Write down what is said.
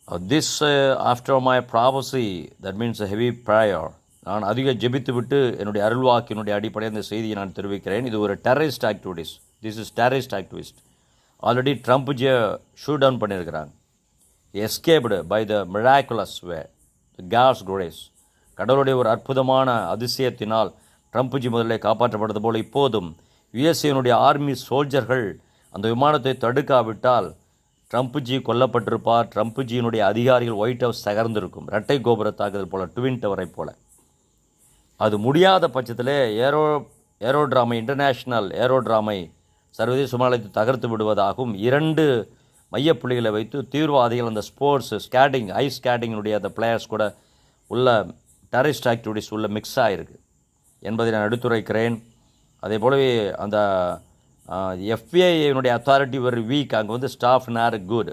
After my prophecy, that means a heavy prayer. நான் அதிக ஜெபித்து விட்டு என்னுடைய அருள்வாக்கினுடைய அடிப்படையில் இந்த செய்தியை நான் தெரிவிக்கிறேன். இது ஒரு terrorist activities. This is terrorist activist. Already ட்ரம்ப்ஜியை ஷூட் டவுன் பண்ணியிருக்கிறாங்க. Escaped by the miraculous way, God's grace. கடவுளுடைய ஒரு அற்புதமான அதிசயத்தினால் ட்ரம்ப்ஜி முதலில் காப்பாற்றப்பட்டது போல் இப்போதும் யுஎஸ்ஏனுடைய ஆர்மி சோல்ஜர்கள் அந்த விமானத்தை தடுக்காவிட்டால் ட்ரம்ப்ஜி கொல்லப்பட்டிருப்பார். ட்ரம்ப்ஜியினுடைய அதிகாரிகள் ஒயிட் ஹவுஸ் தகர்ந்திருக்கும். இரட்டை கோபுர தாக்குதல் போல், ட்வின் டவரை போல. அது முடியாத பட்சத்தில் ஏரோட்ராமை, இன்டர்நேஷ்னல் ஏரோட்ராமை சர்வதேச விமானத்தை தகர்த்து விடுவதாகவும் 2 மையப்புள்ளிகளை வைத்து தீவிரவாதிகள் அந்த ஸ்போர்ட்ஸ் ஸ்கேட்டிங், ஐஸ் ஸ்கேட்டிங்கினுடைய அந்த பிளேயர்ஸ் கூட உள்ள டெரரிஸ்ட் ஆக்டிவிட்டிஸ் உள்ள மிக்ஸ் ஆகிருக்கு என்பதை நான் எடுத்துரைக்கிறேன். அதே போலவே அந்த எஃபிஐனுடைய அத்தாரிட்டி வெரி வீக். அங்கே ஸ்டாஃப் நேர் குட்.